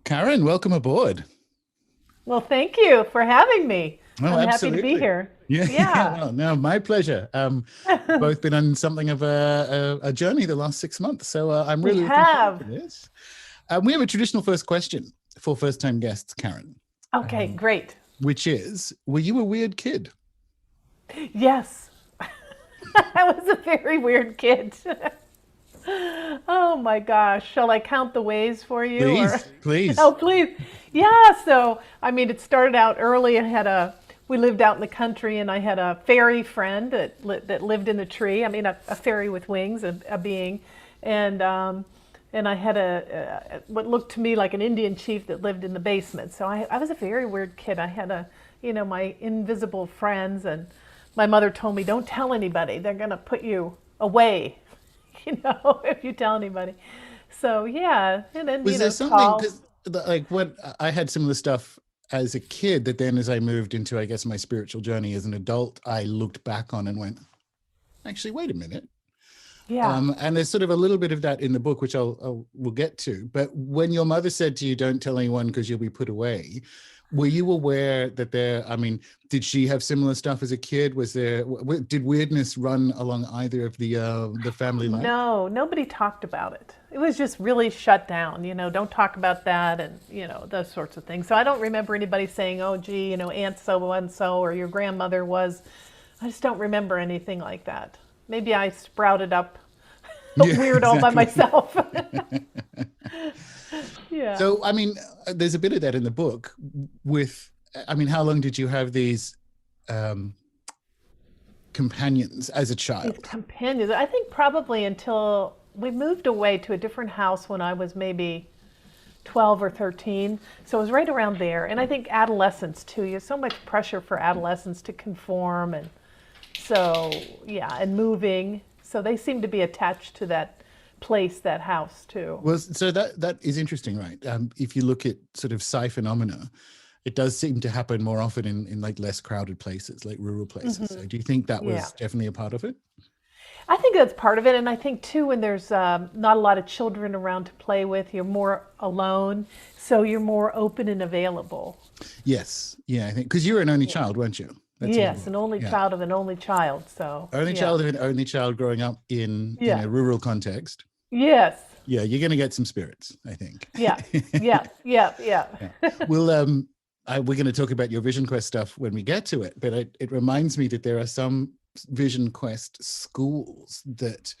Karen, welcome aboard. Well, thank you for having me. Oh, I'm happy to be absolutely. here. Yeah, yeah. Yeah. Well, no, my pleasure. We've both been on something of a journey the last 6 months, so I'm We really looking forward to have. this. We have a traditional first question for first-time guests, Karen, Okay, um, great. which is, were you a weird kid? Yes. I was a very weird kid. Oh my gosh. Shall I count the ways for you or Please, please. Oh, please. Yeah, so I mean it started out early. We lived out in the country and I had a fairy friend that lived in the tree. I mean a fairy with wings, a being. And and I had what looked to me like an Indian chief that lived in the basement. So I was a very weird kid. I had my invisible friends, and my mother told me, don't tell anybody. They're going to put you away, if you tell anybody. So yeah, and then, Was there something, tall. because like what I had similar stuff as a kid that then as I moved into, I guess, my spiritual journey as an adult, I looked back on and went, actually, wait a minute. Yeah. And there's sort of a little bit of that in the book, which we'll get to. But when your mother said to you, "Don't tell anyone because you'll be put away," were you aware that there? I mean, did she have similar stuff as a kid? Was there? Did weirdness run along either of the family lines? No, nobody talked about it. It was just really shut down, don't talk about that, and, those sorts of things. So I don't remember anybody saying, oh, gee, Aunt so and so or your grandmother was. I just don't remember anything like that. Maybe I sprouted up Yeah, weird all by exactly. myself. Yeah. So, I mean, there's a bit of that in the book. With, I mean, how long did you have these um, companions as a These child? companions, I think probably until we moved away to a different house when I was maybe 12 or 13. So it was right around there. And I think adolescence too. You have so much pressure for adolescents to conform. And so, yeah, and moving. So they seem to be attached to that place, that house too. Well, so that is interesting, right? If you look at sort of psi phenomena, it does seem to happen more often in like less crowded places, like rural places. So Hmm. do you think that Yeah. was definitely a part of it? I think that's part of it. And I think too, when there's not a lot of children around to play with, you're more alone. So you're more open and available. Yes. Yeah, I think because you were an only Yeah. child, weren't you? That's what it Yes, was. an only Yeah. child of an only child. So, Only yeah. child of an only child growing up in Yeah. a rural context. Yes. Yeah, you're going to get some spirits, I think. Yeah. Yeah. Yeah. Yeah. Yeah. We'll we're going to talk about your Vision Quest stuff when we get to it, but it reminds me that there are some Vision Quest schools that,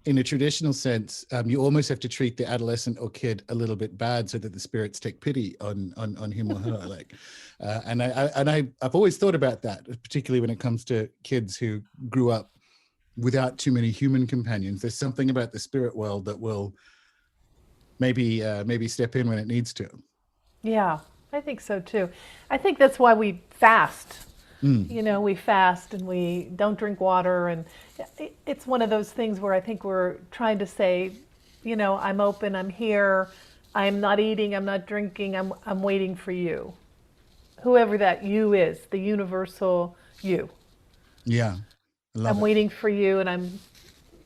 in a traditional sense, you almost have to treat the adolescent or kid a little bit bad so that the spirits take pity on him or her. Like, I've always thought about that, particularly when it comes to kids who grew up without too many human companions. There's something about the spirit world that will maybe step in when it needs to. Yeah. I think so too. I think that's why we fast. Mm. We fast and we don't drink water. And it's one of those things where I think we're trying to say, I'm open, I'm here, I'm not eating, I'm not drinking, I'm waiting for you. Whoever that you is, the universal you. Yeah, I love I'm it. waiting for you, and I'm,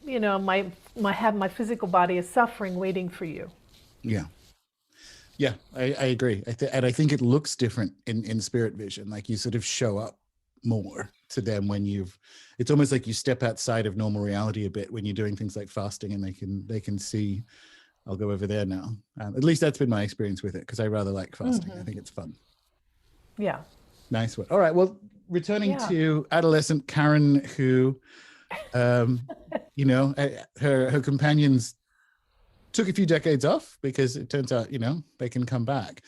my physical body is suffering, waiting for you. Yeah. Yeah, I agree. And I think it looks different in spirit vision. Like you sort of show up more to them when it's almost like you step outside of normal reality a bit when you're doing things like fasting, and they can see, I'll go over there now. At least that's been my experience with it, because I rather like fasting. I Hmm. think it's fun. Yeah. Nice one. All right. Well, returning Yeah. to adolescent Karen, who, um, her companions took a few decades off because it turns out, they can come back.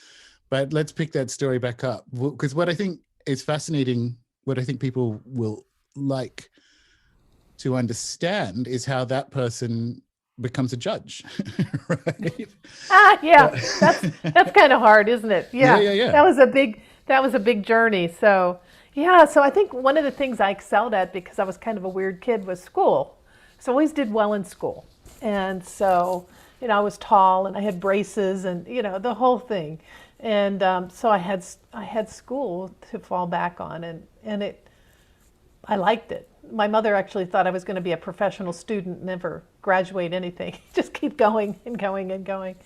But let's pick that story back up, because what I think is fascinating, what I think people will like to understand is how that person becomes a judge, right? Ah, yeah. That's Uh, that's kind of hard, isn't it? yeah, Yeah. yeah, yeah. That was a big journey. So, yeah, so I think one of the things I excelled at because I was kind of a weird kid was school. So I always did well in school. And so, I was tall and I had braces and, the whole thing. And so I had school to fall back on, and I liked it. My mother actually thought I was going to be a professional student, never graduate anything, just keep going and going and going.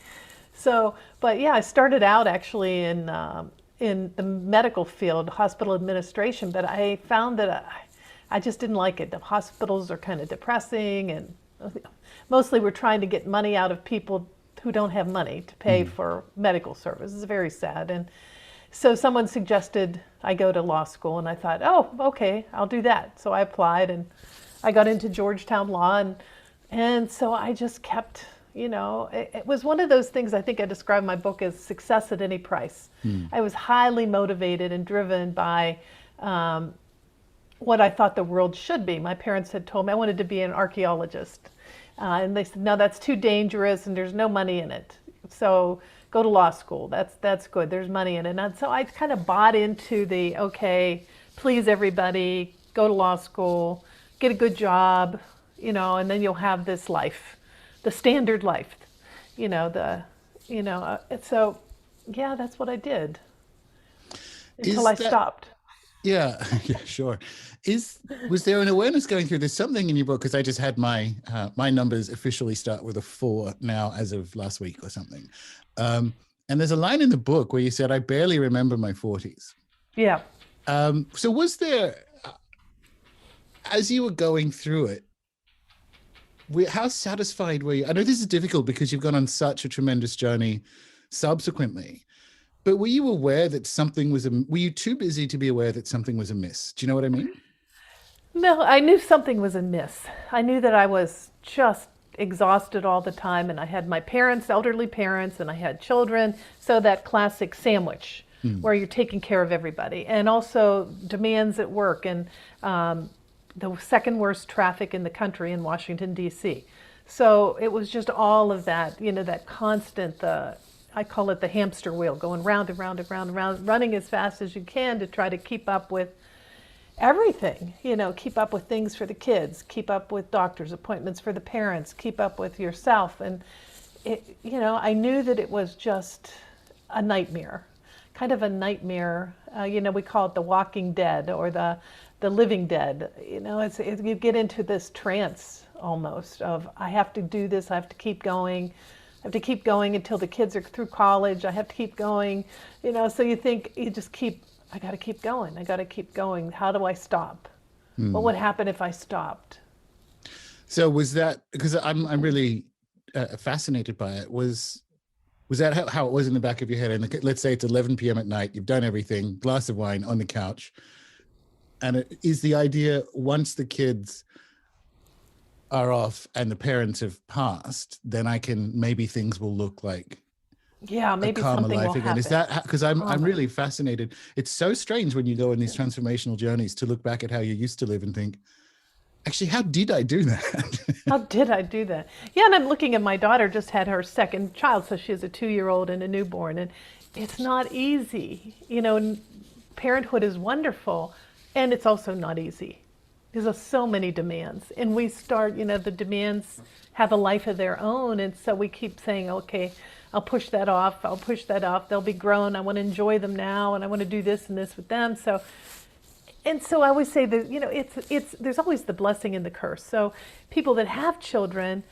So, but yeah, I started out actually in the medical field, hospital administration, but I found that I just didn't like it. The hospitals are kind of depressing, and mostly we're trying to get money out of people who don't have money to pay Mm. for medical services. It's very sad. And so someone suggested I go to law school, and I thought, oh, okay, I'll do that. So I applied, and I got into Georgetown Law, and so I just kept, it was one of those things. I think I described my book as success at any price. Mm. I was highly motivated and driven by what I thought the world should be. My parents had told me I wanted to be an archaeologist. And they said, no, that's too dangerous and there's no money in it. So go to law school. That's good. There's money in it. And so I kind of bought into the, okay, please everybody, go to law school, get a good job, and then you'll have this life, the standard life, so yeah, that's what I did until I stopped. Yeah, yeah, sure. Was there an awareness going through? There's something in your book, because I just had my numbers officially start with a 4 now as of last week or something. And there's a line in the book where you said, "I barely remember my 40s." Yeah. So was there, as you were going through it, how satisfied were you? I know this is difficult because you've gone on such a tremendous journey subsequently. But were you aware that were you too busy to be aware that something was amiss? Do you know what I mean? No, I knew something was amiss. I knew that I was just exhausted all the time, and I had my parents, elderly parents, and I had children. So that classic sandwich where you're taking care of everybody, and also demands at work, and the second worst traffic in the country in Washington, D.C. So it was just all of that, that constant, I call it the hamster wheel, going round and round and round and round, running as fast as you can to try to keep up with everything, keep up with things for the kids, keep up with doctor's appointments for the parents, keep up with yourself. And, I knew that it was just a nightmare, kind of a nightmare. We call it the walking dead or the living dead. You get into this trance almost of, I have to do this, I have to keep going. I have to keep going until the kids are through college. I have to keep going, so you think I got to keep going. I got to keep going. How do I stop? What would happen if I stopped? So was that, because I'm really fascinated by it, was that how it was in the back of your head? And let's say it's 11 p.m. at night, you've done everything, glass of wine on the couch. And it is the idea, once the kids are off and the parents have passed, then maybe things will look like maybe a calmer something life will again. happen. Is that, because I'm really fascinated. It's so strange when you go on these transformational journeys to look back at how you used to live and think, actually, how did I do that? How did I do that? Yeah, and I'm looking at my daughter, just had her second child, so she has a 2-year-old and a newborn, and it's not easy. Parenthood is wonderful, and it's also not easy. There's so many demands, and we start, the demands have a life of their own, and so we keep saying, okay, I'll push that off, they'll be grown, I want to enjoy them now, and I want to do this and this with them. So I always say that, there's always the blessing and the curse. So people that have children,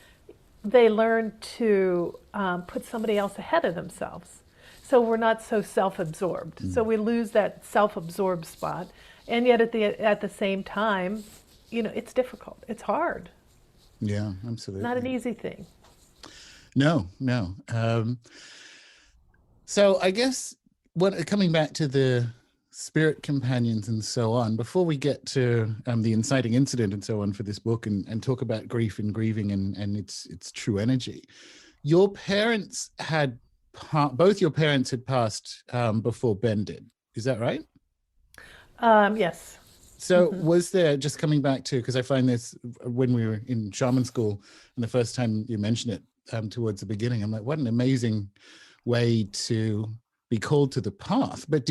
they learn to put somebody else ahead of themselves. So we're not so self-absorbed. So we lose that self-absorbed spot. And yet at the same time, it's difficult. It's hard. Yeah, absolutely. Not an easy thing. No. So I guess coming back to the spirit companions and so on, before we get to the inciting incident and so on for this book and talk about grief and grieving and its true energy, your parents both your parents had passed before Ben did. Is that right? Yes. So was there, just coming back to, because I find this when we were in shaman school and the first time you mentioned it towards the beginning, I'm like, what an amazing way to be called to the path. But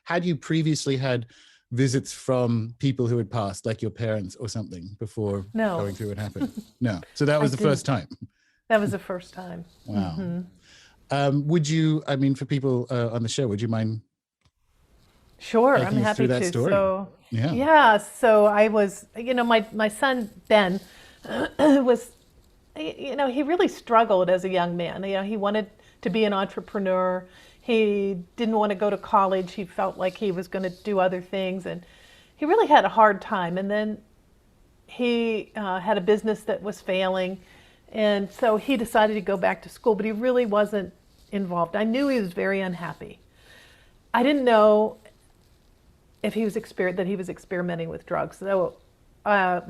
had you previously had visits from people who had passed, like your parents or something, before going through what happened? No. So that was the first time. That was the first time. Wow. For people on the show, would you mind? Sure, I'm happy to. Story? So so I was, my son Ben was, he really struggled as a young man. He wanted to be an entrepreneur. He didn't want to go to college. He felt like he was going to do other things, and he really had a hard time. And then he had a business that was failing, and so he decided to go back to school, but he really wasn't involved. I knew he was very unhappy. I didn't know if he was experimenting with drugs. So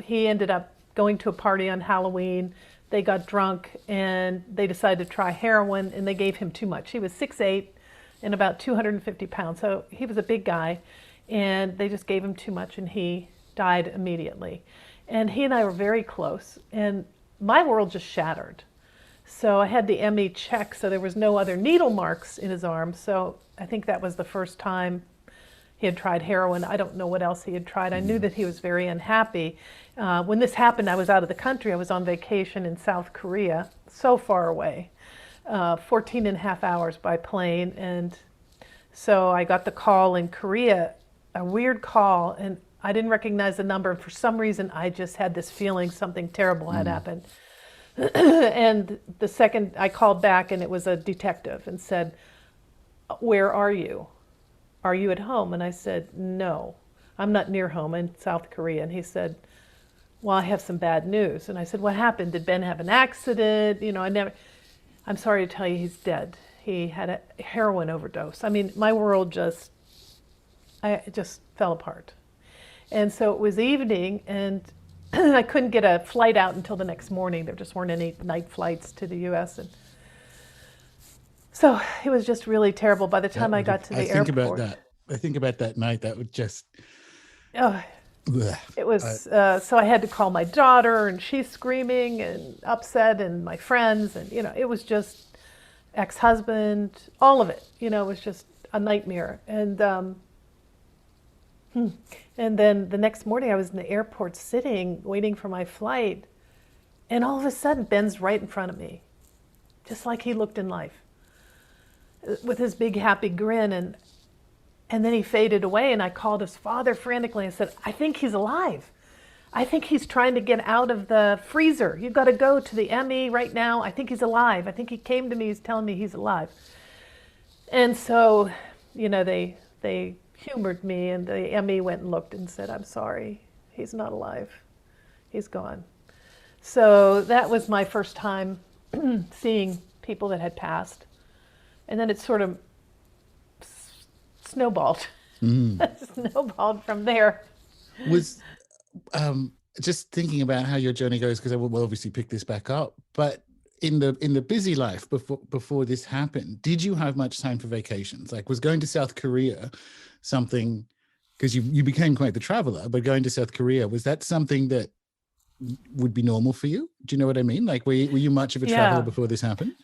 he ended up going to a party on Halloween. They got drunk and they decided to try heroin, and they gave him too much. He was 6'8" and about 250 pounds, so he was a big guy, and they just gave him too much and he died immediately. And he and I were very close, and my world just shattered. So I had the ME checked, so there was no other needle marks in his arm. So I think that was the first time he had tried heroin. I don't know what else he had tried. I knew that he was very unhappy. When this happened, I was out of the country. I was on vacation in South Korea, so far away, 14 and a half hours by plane. And so I got the call in Korea, a weird call, and I didn't recognize the number. For some reason, I just had this feeling something terrible had happened. And the second I called back, and it was a detective, and said, "Where are you? Are you at home?" And I said, "No, I'm not near home. I'm in South Korea." And he said, "Well, I have some bad news." And I said, "What happened? Did Ben have an accident?" I'm sorry to tell you, he's dead. He had a heroin overdose. I mean, my world it just fell apart. And so it was evening, and I couldn't get a flight out until the next morning. There just weren't any night flights to the U.S. And so it was just really terrible. By the time I got to the airport. I think about that night. That would just. Oh, it was, so I had to call my daughter, and she's screaming and upset, and my friends, and, it was just ex-husband, all of it, it was just a nightmare. And then the next morning I was in the airport sitting, waiting for my flight, and all of a sudden Ben's right in front of me, just like he looked in life, with his big happy grin, and then he faded away, and I called his father frantically and said, "I think he's alive. I think he's trying to get out of the freezer. You've got to go to the ME right now. I think he's alive. I think he came to me, he's telling me he's alive." And so, they humored me, and the ME went and looked and said, "I'm sorry, he's not alive. He's gone." So that was my first time seeing people that had passed. And then it sort of snowballed. Snowballed from there. Was just thinking about how your journey goes, because I will obviously pick this back up, but in the busy life before this happened, did you have much time for vacations? Like, was going to South Korea something, because you became quite the traveler, but going to South Korea, was that something that would be normal for you? Do you know what I mean? Like, were you much of a traveler before this happened?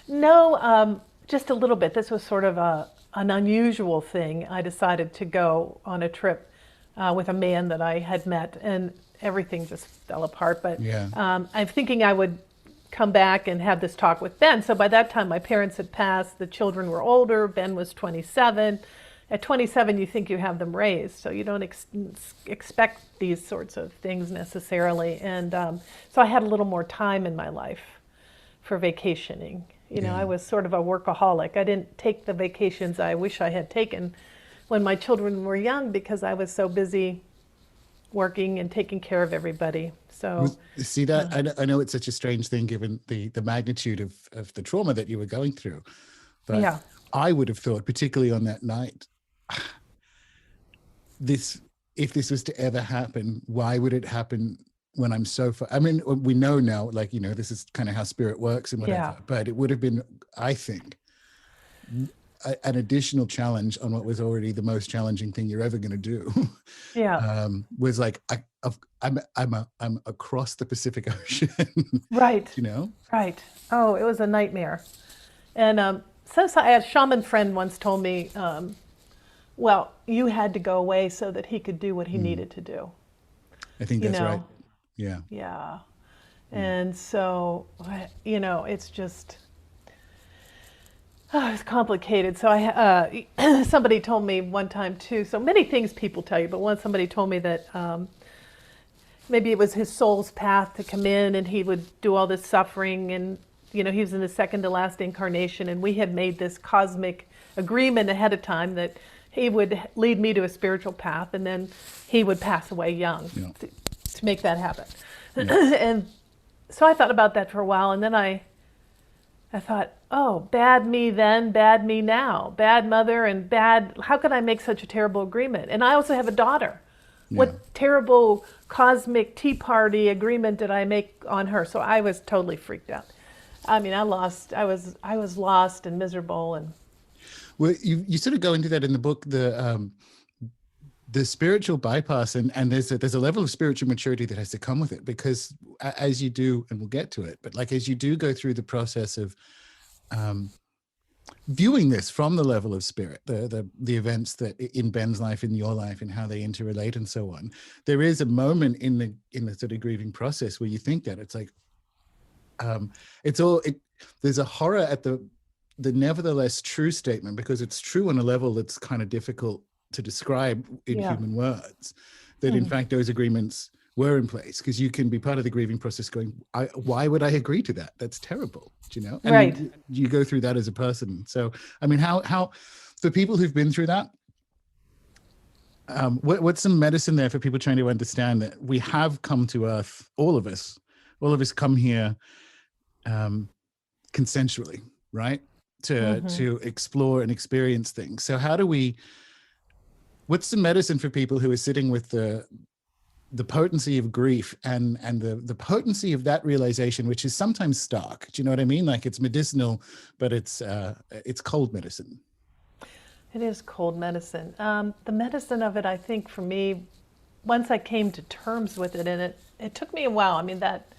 No, just a little bit. This was sort of an unusual thing. I decided to go on a trip with a man that I had met, and everything just fell apart. But I'm thinking I would come back and have this talk with Ben. So by that time, my parents had passed. The children were older. Ben was 27. At 27, you think you have them raised, so you don't expect these sorts of things necessarily. And so I had a little more time in my life for vacationing. I was sort of a workaholic. I didn't take the vacations I wish I had taken when my children were young, because I was so busy working and taking care of everybody. So see that I know it's such a strange thing given the magnitude of the trauma that you were going through, but I would have thought, particularly on that night, if this was to ever happen, why would it happen when I'm so far? I mean, we know now, like, this is kind of how spirit works and whatever, but it would have been, I think, an additional challenge on what was already the most challenging thing you're ever going to do. Was like, I'm across the Pacific Ocean. Right. Right. Oh, it was a nightmare. And a shaman friend once told me, well, you had to go away so that he could do what he needed to do. I think that's right. Yeah. Yeah. And so, it's just, it's complicated. So somebody told me one time too, so many things people tell you, but somebody told me that maybe it was his soul's path to come in, and he would do all this suffering, and he was in the second to last incarnation, and we had made this cosmic agreement ahead of time that he would lead me to a spiritual path, and then he would pass away young to make that happen. And so I thought about that for a while, and then I thought, oh, bad me then, bad me now, bad mother and bad, how could I make such a terrible agreement? And I also have a daughter. What terrible cosmic tea party agreement did I make on her? So I was totally freaked out. I mean, I was lost and miserable. And well, you sort of go into that in the book, the spiritual bypass, and there's a level of spiritual maturity that has to come with it, because as you do, and we'll get to it, but like as you do go through the process of viewing this from the level of spirit, the events that in Ben's life, in your life, and how they interrelate and so on, there is a moment in the sort of grieving process where you think that it's like there's a horror at the nevertheless true statement, because it's true on a level that's kind of difficult to describe in human words, that in fact those agreements were in place, because you can be part of the grieving process going, why would I agree to that? That's terrible, and right. you go through that as a person. So I mean, how for people who've been through that, what's some medicine there for people trying to understand that we have come to earth, all of us come here consensually, right, to explore and experience things. So how do we, what's the medicine for people who are sitting with the potency of grief and the potency of that realization, which is sometimes stark? Do you know what I mean? Like it's medicinal, but it's cold medicine. It is cold medicine. The medicine of it, I think, for me, once I came to terms with it, and it took me a while. I mean, that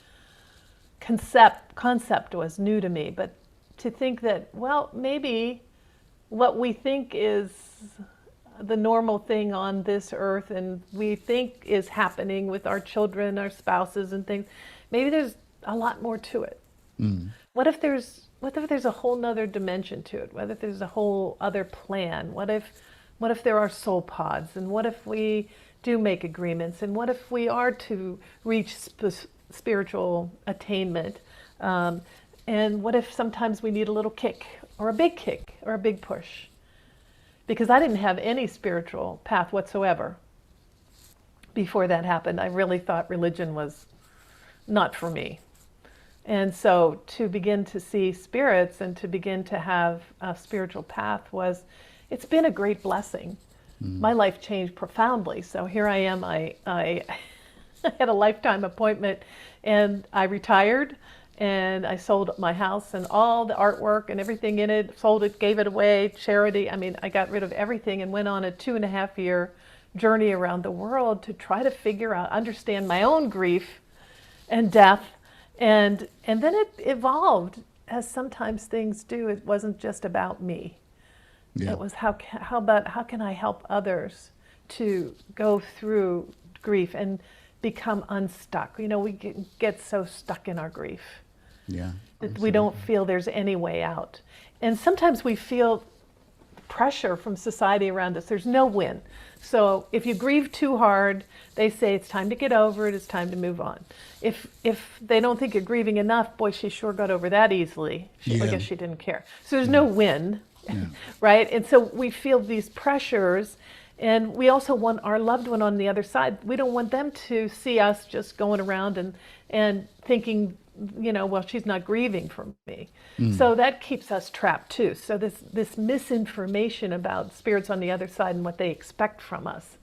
concept was new to me, but to think that, well, maybe what we think is the normal thing on this earth and we think is happening with our children, our spouses and things, maybe there's a lot more to it. What if there's a whole nother dimension to it? What if there's a whole other plan? What if there are soul pods? And what if we do make agreements? And what if we are to reach spiritual attainment? And what if sometimes we need a little kick or a big push? Because I didn't have any spiritual path whatsoever before that happened. I really thought religion was not for me. And so to begin to see spirits and to begin to have a spiritual path it's been a great blessing. My life changed profoundly. So here I am, I had a lifetime appointment and I retired and I sold my house and all the artwork and everything in it, sold it, gave it away, charity. I mean, I got rid of everything and went on a 2.5-year journey around the world to try to figure out, understand my own grief and death. And then it evolved, as sometimes things do. It wasn't just about me. Yeah. It was how can I help others to go through grief and become unstuck? We get so stuck in our grief. Yeah. That we don't feel there's any way out. And sometimes we feel pressure from society around us. There's no win. So if you grieve too hard, they say it's time to get over it, it's time to move on. If they don't think you're grieving enough, boy, she sure got over that easily. I guess she didn't care. So there's no win, right? And so we feel these pressures, and we also want our loved one on the other side. We don't want them to see us just going around and thinking, well, she's not grieving for me. So that keeps us trapped too. So this misinformation about spirits on the other side and what they expect from us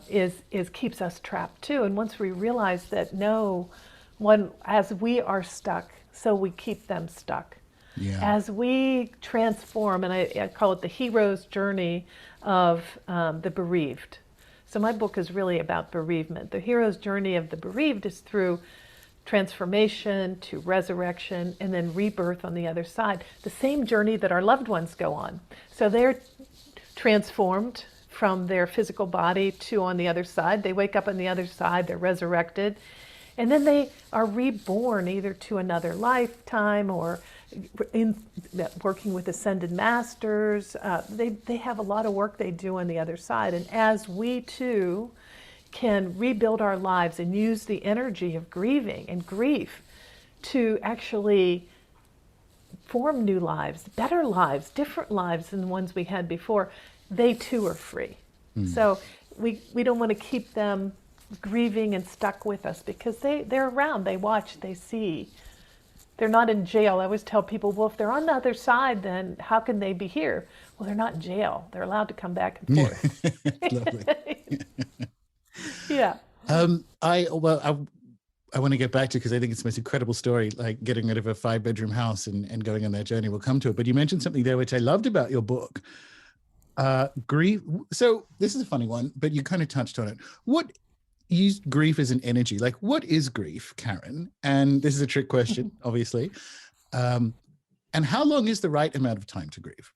is keeps us trapped too. And once we realize that as we are stuck, so we keep them stuck. Yeah. As we transform, and I call it the hero's journey of the bereaved. So my book is really about bereavement. The hero's journey of the bereaved is through transformation to resurrection and then rebirth on the other side. The same journey that our loved ones go on. So they're transformed from their physical body to on the other side. They wake up on the other side, they're resurrected, and then they are reborn either to another lifetime or in working with ascended masters. They have a lot of work they do on the other side. And as we too can rebuild our lives and use the energy of grieving and grief to actually form new lives, better lives, different lives than the ones we had before, they too are free. So we don't want to keep them grieving and stuck with us, because they're around, they watch, they see. They're not in jail. I always tell people, well, if they're on the other side, then how can they be here? Well, they're not in jail. They're allowed to come back and forth. Lovely. Yeah. I want to get back to, because I think it's the most incredible story, like getting rid of a 5-bedroom house and going on that journey. We'll come to it. But you mentioned something there which I loved about your book. Grief. So this is a funny one, but you kind of touched on it. What used grief as an energy? Like, what is grief, Karen? And this is a trick question, obviously. And how long is the right amount of time to grieve?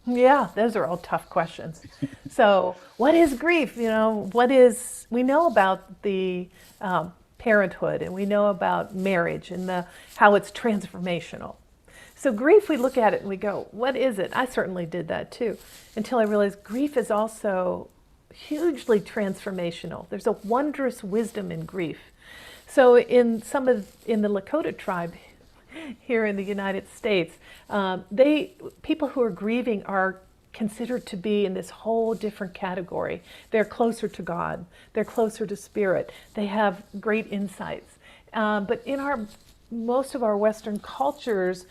Yeah, those are all tough questions. So what is grief? We know about the parenthood, and we know about marriage and how it's transformational. So grief, we look at it and we go, what is it? I certainly did that too, until I realized grief is also hugely transformational. There's a wondrous wisdom in grief. So in the Lakota tribe here in the United States, people who are grieving are considered to be in this whole different category. They're closer to God. They're closer to spirit. They have great insights. But in most of our Western cultures,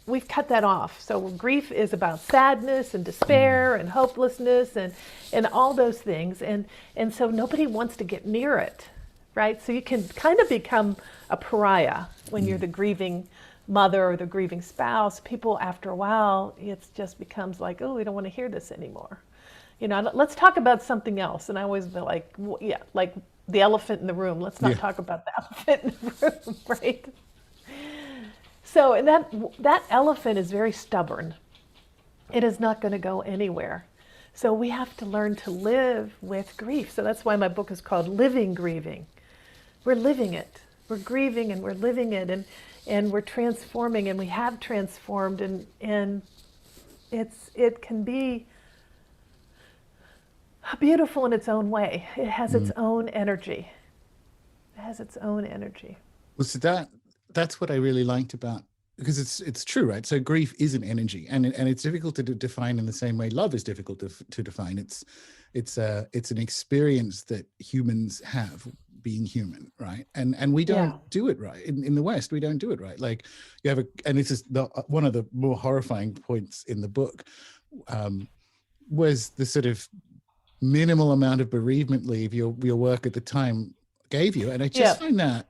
we've cut that off. So grief is about sadness and despair and hopelessness and all those things. And so nobody wants to get near it, right? So you can kind of become a pariah when you're the grieving mother or the grieving spouse. People, after a while, it just becomes like, oh, we don't want to hear this anymore. Let's talk about something else. And I always be like, yeah, like the elephant in the room. Let's not talk about the elephant in the room, right? So, and that elephant is very stubborn. It is not going to go anywhere. So we have to learn to live with grief. So that's why my book is called Living Grieving. We're living it. We're grieving and we're living it, and we're transforming, and we have transformed, and it can be beautiful in its own way. It has its own energy. It has its own energy. Well, so that's what I really liked about, because it's true, right? So grief is an energy, and it's difficult to define in the same way love is difficult to define. It's an experience that humans have, being human, right? And we don't do it right in the West. We don't do it right. Like you have and this is one of the more horrifying points in the book, was the sort of minimal amount of bereavement leave your work at the time gave you, and I just find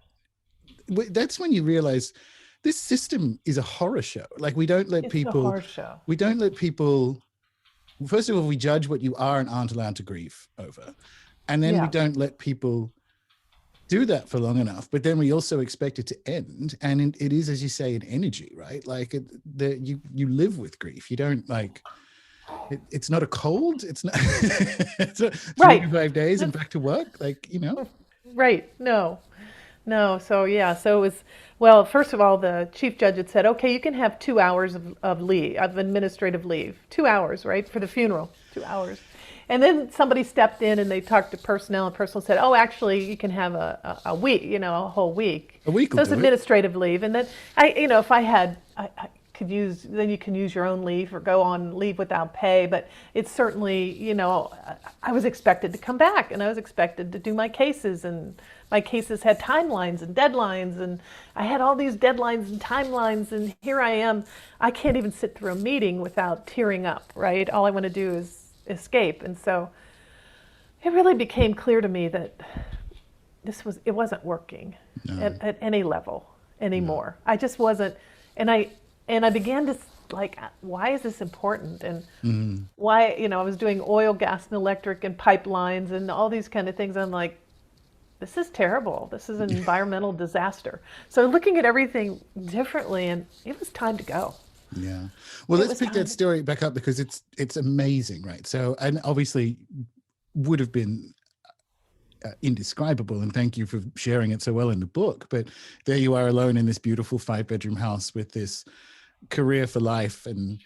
that's when you realize this system is a horror show. Like we don't let people. First of all, we judge what you are and aren't allowed to grieve over, and then we don't let people do that for long enough. But then we also expect it to end, and it is, as you say, an energy, right? Like you live with grief. You don't like. It's not a cold. It's not. It's 3 to 5 days and back to work. Like Right. No. So it was, well, first of all, the chief judge had said, okay, you can have 2 hours of leave, of administrative leave, 2 hours, right, for the funeral, 2 hours. And then somebody stepped in and they talked to personnel, and personnel said, oh, actually, you can have a week, a whole week. A week. So it's administrative leave. And then if I could use, then you can use your own leave or go on leave without pay. But it's certainly, I was expected to come back, and I was expected to do my cases, and my cases had timelines and deadlines, and I had all these deadlines and timelines, and here I am. I can't even sit through a meeting without tearing up, right? All I want to do is escape. And so it really became clear to me that it wasn't working at any level anymore. I just wasn't, and I began to like, why is this important? And why, I was doing oil, gas, and electric and pipelines and all these kind of things. I'm like, this is terrible. This is an environmental disaster. So looking at everything differently, and it was time to go. Yeah. Well, let's pick that story back up, because it's amazing, right? So, and obviously would have been indescribable, and thank you for sharing it so well in the book. But there you are, alone in this beautiful 5-bedroom house with this career for life and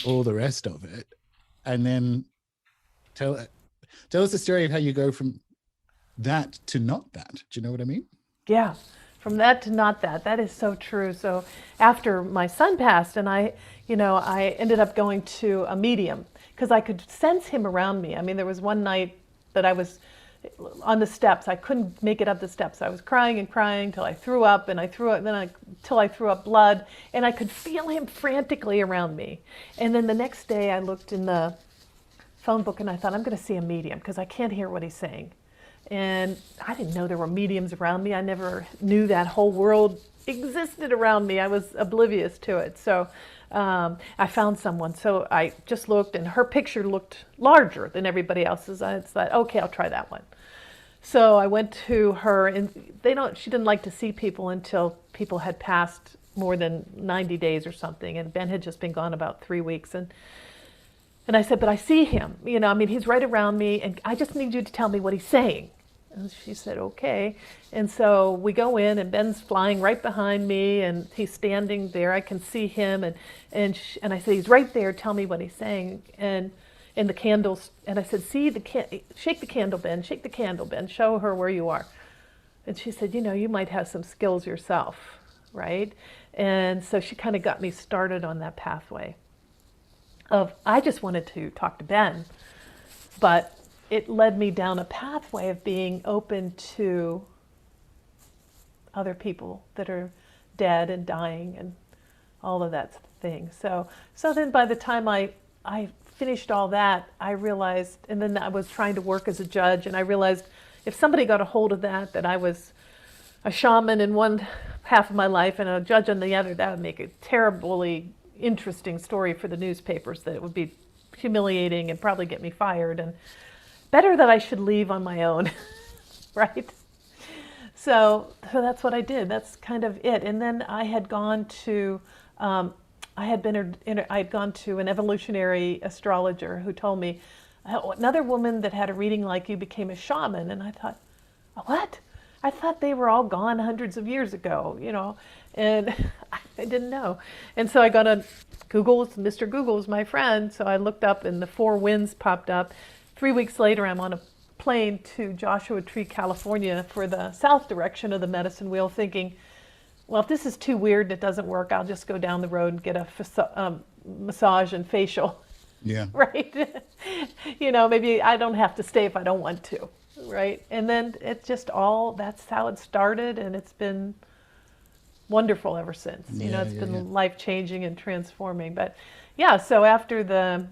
all the rest of it. And then tell us the story of how you go from that to not that. Do you know what I mean? Yeah, from that to not that. That is so true. So after my son passed, and I ended up going to a medium because I could sense him around me. I mean, there was one night that I was on the steps. I couldn't make it up the steps. I was crying and crying till I threw up, and I threw up, till I threw up blood, and I could feel him frantically around me. And then the next day, I looked in the phone book and I thought, I'm going to see a medium because I can't hear what he's saying. And I didn't know there were mediums around me. I never knew that whole world existed around me. I was oblivious to it. So I found someone. So I just looked, and her picture looked larger than everybody else's. I thought, okay, I'll try that one. So I went to her, and she didn't like to see people until people had passed more than 90 days or something. And Ben had just been gone about 3 weeks. And I said, but I see him. He's right around me, and I just need you to tell me what he's saying. And she said, okay. And so we go in, and Ben's flying right behind me, and he's standing there. I can see him, and I said, he's right there. Tell me what he's saying. And the candles, and I said, shake the candle, Ben. Shake the candle, Ben. Show her where you are. And she said, you might have some skills yourself, right? And so she kind of got me started on that pathway of, I just wanted to talk to Ben, but it led me down a pathway of being open to other people that are dead and dying and all of that thing. So then by the time I finished all that, I realized, and then I was trying to work as a judge, and I realized if somebody got a hold of that I was a shaman in one half of my life and a judge on the other, that would make a terribly interesting story for the newspapers, that it would be humiliating and probably get me fired, and better that I should leave on my own, right? So that's what I did. That's kind of it. And then I had gone to, I'd gone to an evolutionary astrologer who told me, another woman that had a reading like you became a shaman. And I thought, what? I thought they were all gone hundreds of years ago, and I didn't know. And so I got on Google. Mr. Google's my friend. So I looked up, and the 4 winds popped up. 3 weeks later, I'm on a plane to Joshua Tree, California for the south direction of the medicine wheel, thinking, well, if this is too weird and it doesn't work, I'll just go down the road and get a massage and facial. Yeah. Right? Maybe I don't have to stay if I don't want to. Right? And then it's just that's how it started, and it's been wonderful ever since. It's been life-chinging and transforming. But yeah, so after the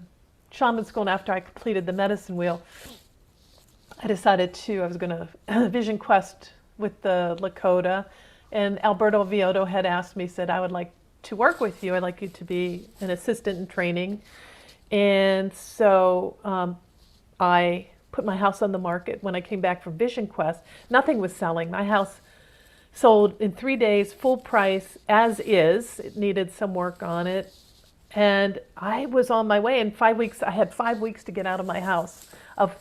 shaman school and after I completed the medicine wheel, I decided I was going to vision quest with the Lakota, and Alberto Vioto had asked me, said, I would like to work with you. I'd like you to be an assistant in training. And so I put my house on the market when I came back from Vision Quest. Nothing was selling. My house sold in 3 days, full price, as is. It needed some work on it. And I was on my way in 5 weeks. I had 5 weeks to get out of my house of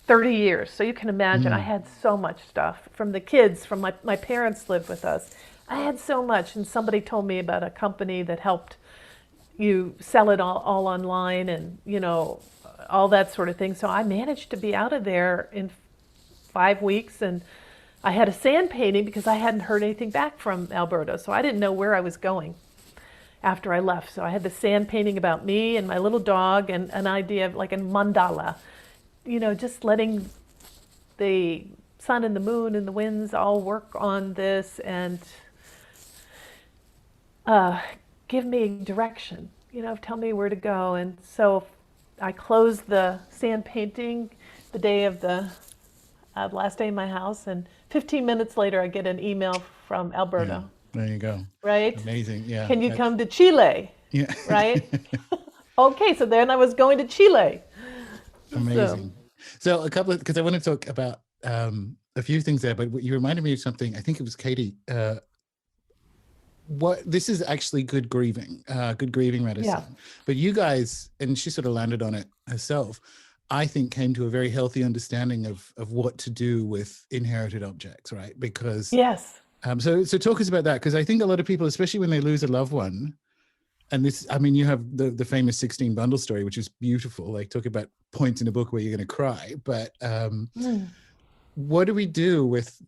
30 years. So you can imagine, I had so much stuff from the kids, from my parents lived with us. I had so much. And somebody told me about a company that helped you sell it all online, and, all that sort of thing. So I managed to be out of there in 5 weeks, and I had a sand painting because I hadn't heard anything back from Alberto. So I didn't know where I was going after I left. So I had the sand painting about me and my little dog, and an idea of like a mandala, just letting the sun and the moon and the winds all work on this and give me direction, tell me where to go. And so I closed the sand painting the day of the last day in my house, and 15 minutes later I get an email from Alberto. Yeah, there you go. Right? Amazing. Yeah. Can you come to Chile? Yeah. Right? Okay, so then I was going to Chile. Amazing. So because I want to talk about a few things there, but you reminded me of something. I think it was Katie. This is actually good grieving medicine. Yeah. But you guys, and she sort of landed on it herself, I think came to a very healthy understanding of what to do with inherited objects, right? Because yes. So talk us about that, because I think a lot of people, especially when they lose a loved one, and this, you have the famous 16 bundle story, which is beautiful. Like, talk about points in a book where you're going to cry, but what do we do with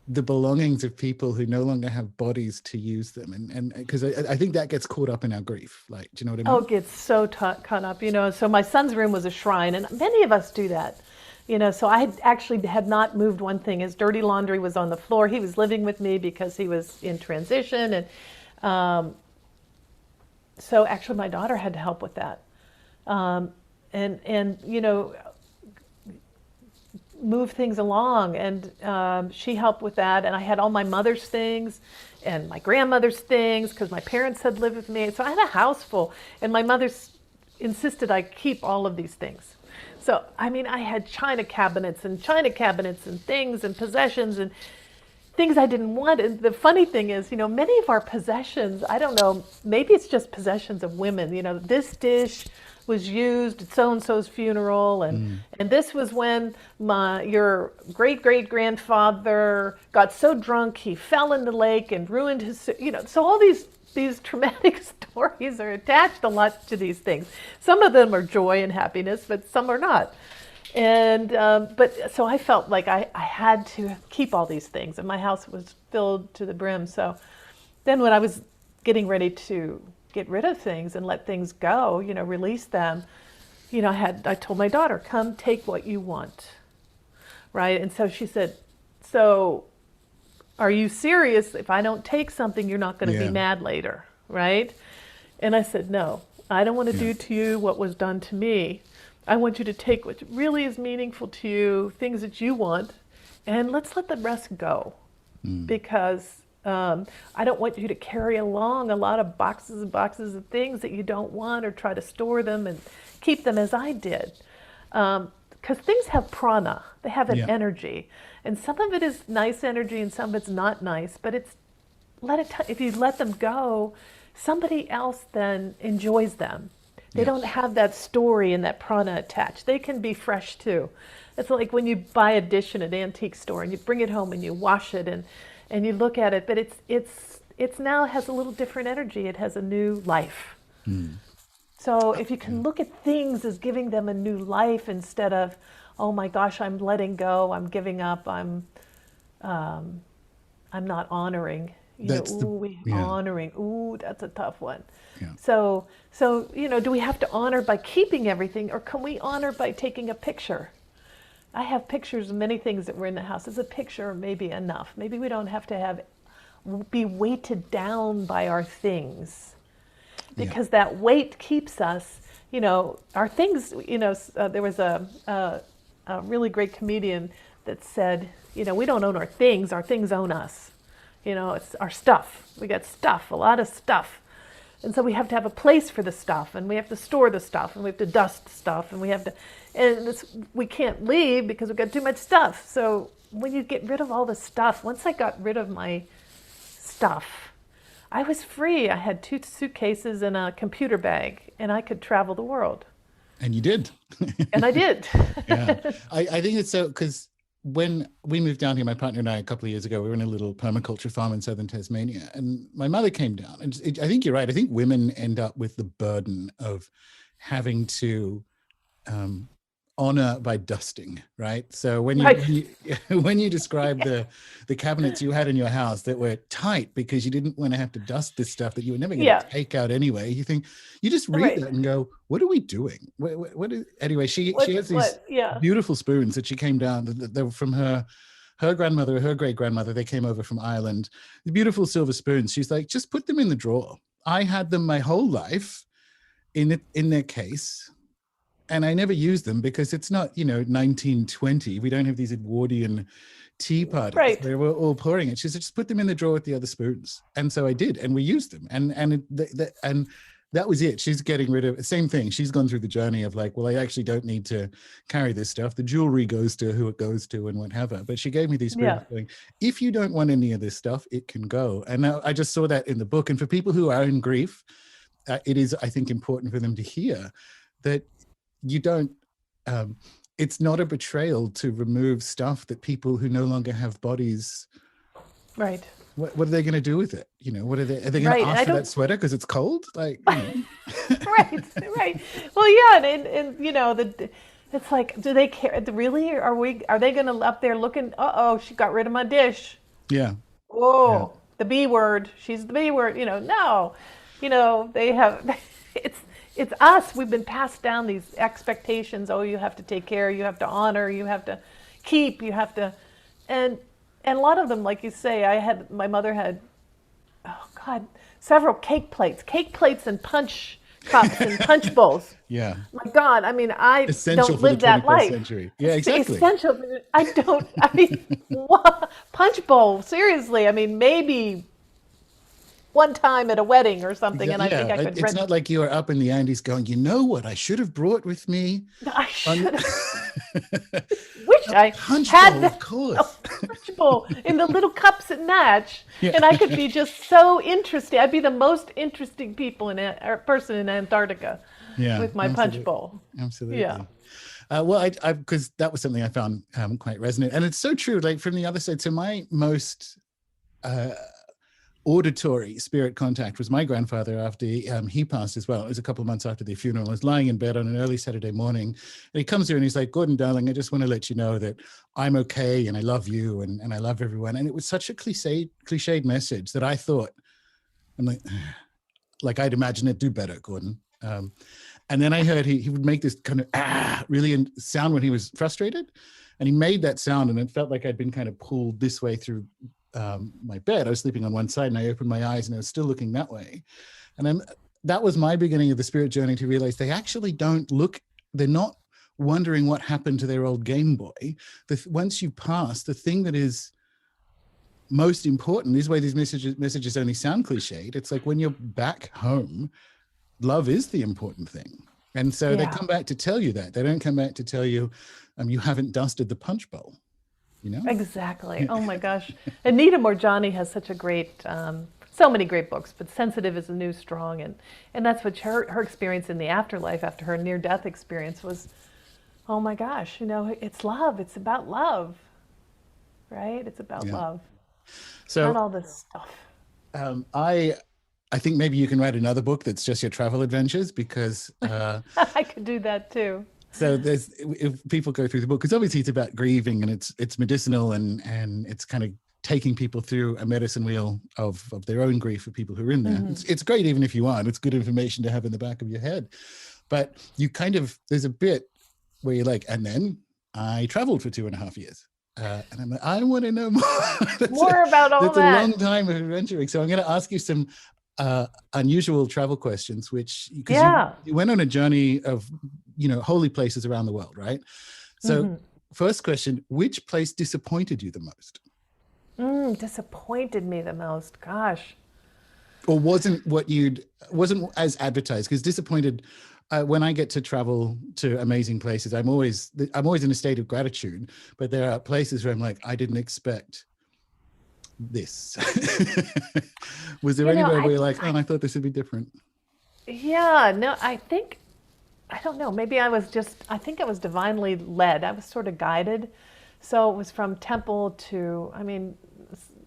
the belongings of people who no longer have bodies to use them? And because I think that gets caught up in our grief. Like, do you know what I Oh, mean? it gets so caught up, So my son's room was a shrine, and many of us do that, So I actually had not moved one thing. His dirty laundry was on the floor. He was living with me because he was in transition, and so actually my daughter had to help with that, and move things along, and she helped with that. And I had all my mother's things and my grandmother's things because my parents had lived with me. So I had a house full, and my mother insisted I keep all of these things. So I mean, I had china cabinets and things and possessions and things I didn't want. And the funny thing is, many of our possessions, I don't know, maybe it's just possessions of women. This dish was used at so-and-so's funeral, and this was when your great-great-grandfather got so drunk he fell in the lake and ruined his, so all these traumatic stories are attached a lot to these things. Some of them are joy and happiness, but some are not. And but so I felt like I had to keep all these things, and my house was filled to the brim. So then when I was getting ready to get rid of things and let things go, release them, I told my daughter, come take what you want, right? And so she said, so are you serious? If I don't take something, you're not going to be mad later, right? And I said, no, I don't want to do to you what was done to me. I want you to take what really is meaningful to you, things that you want, and let's let the rest go. Because I don't want you to carry along a lot of boxes and boxes of things that you don't want, or try to store them and keep them as I did. Because things have prana, they have an energy. And some of it is nice energy and some of it's not nice, but if you let them go, somebody else then enjoys them. They don't have that story and that prana attached. They can be fresh too. It's like when you buy a dish in an antique store and you bring it home and you wash it and you look at it, but it's now has a little different energy. It has a new life. So if you can look at things as giving them a new life instead of, oh my gosh, I'm letting go, I'm giving up, I'm not honoring. Honoring. Ooh, that's a tough one. Yeah. So do we have to honor by keeping everything, or can we honor by taking a picture? I have pictures of many things that were in the house. Is a picture maybe enough? Maybe we don't have to be weighted down by our things, because that weight keeps us, our things, there was a really great comedian that said, we don't own our things own us. It's our stuff. We got stuff, a lot of stuff. And so we have to have a place for the stuff, and we have to store the stuff, and we have to dust stuff, and we can't leave because we've got too much stuff. So when you get rid of all the stuff, once I got rid of my stuff, I was free. I had 2 suitcases and a computer bag, and I could travel the world. And you did. And I did. I think it's so, because when we moved down here, my partner and I, a couple of years ago, we were in a little permaculture farm in southern Tasmania, and my mother came down. And I think you're right. I think women end up with the burden of having to honor by dusting, right? So when you describe the cabinets you had in your house that were tight because you didn't want to have to dust this stuff that you were never going to take out anyway, you just read that and go, what are we doing? Anyway, she has these beautiful spoons that she came down. They were from her grandmother, her great grandmother. They came over from Ireland. The beautiful silver spoons. She's like, just put them in the drawer. I had them my whole life in their case. And I never use them because it's not, 1920. We don't have these Edwardian tea parties. Right. They were all pouring it. She said, just put them in the drawer with the other spoons. And so I did, and we used them. And that was it. She's getting rid of, same thing. She's gone through the journey of like, well, I actually don't need to carry this stuff. The jewelry goes to who it goes to and whatever. But she gave me these spoons going, if you don't want any of this stuff, it can go. And I just saw that in the book. And for people who are in grief, it is, I think, important for them to hear that you don't, it's not a betrayal to remove stuff that people who no longer have bodies. Right. What are they going to do with it? Are they going to ask for that sweater because it's cold? Like, Right. Well, yeah. And It's like, do they care? Really? Are they going to up there looking, uh-oh, she got rid of my dish. Yeah. Yeah. Oh, the B word. She's the B word. No. They have, it's, it's us. We've been passed down these expectations. Oh, you have to take care. You have to honor. You have to keep. You have to, and, and a lot of them, like you say, my mother had, oh God, several cake plates and punch cups and punch bowls. Yeah. My God, I mean, I Essential don't for the live that 21st life. century. Yeah, It's exactly. essential. I mean, what? Punch bowl, seriously. I mean, maybe one time at a wedding or something, and Exactly. I think Yeah. I could It's rent. not like you are up in the Andes going, you know what I should have brought with me? I On should have wished I punch had bowl, of a course. punch bowl in the little cups that match, Yeah. and I could be just so interesting. I'd be the most interesting person in Antarctica Yeah. with my punch Absolutely. bowl. Yeah. Absolutely. Well, I because that was something I found quite resonant, and it's so true. Like from the other side, so my most uh, auditory spirit contact was my grandfather after he passed as well. It was a couple of months after the funeral. I was lying in bed on an early Saturday morning, and he comes here and he's like, "Gordon, darling, I just want to let you know that I'm okay and I love you and I love everyone." And it was such a cliched message that I thought, I'm like I'd imagine it, do better, Gordon. And then I heard he would make this kind of really sound when he was frustrated. And he made that sound and it felt like I'd been kind of pulled this way through my bed. I was sleeping on one side and I opened my eyes and I was still looking that way. And then that was my beginning of the spirit journey to realize they actually don't look, they're not wondering what happened to their old Game Boy. Once you pass, the thing that is most important, this way these messages only sound cliched. It's like when you're back home, love is the important thing. And so they Yeah. come back to tell you that. They don't come back to tell you you haven't dusted the punch bowl, you know? Exactly. Oh my gosh. Anita Morjani has such a great, so many great books, but Sensitive is the New Strong. And that's what her experience in the afterlife after her near death experience was, oh my gosh, it's love. It's about love, right? It's about love, not So all this stuff. I think maybe you can write another book that's just your travel adventures because I could do that too. so there's if people go through the book, because obviously it's about grieving and it's medicinal and it's kind of taking people through a medicine wheel of their own grief for people who are in there. It's great even if you aren't. It's good information to have in the back of your head. But you kind of, there's a bit where you're like, and then I traveled for 2.5 years. And I'm like, I want to know more. More about all that's that. a long time of adventuring. So I'm going to ask you some unusual travel questions, which because you went on a journey of holy places around the world, right? So first question, which place disappointed you the most? Disappointed me the most, gosh. Or wasn't as advertised? Because disappointed, when I get to travel to amazing places, I'm always in a state of gratitude, but there are places where I'm like, I didn't expect this. Was there anywhere where you're like, oh, I thought this would be different? Yeah, no, I don't know, maybe I think I was divinely led. I was sort of guided. So it was from temple to,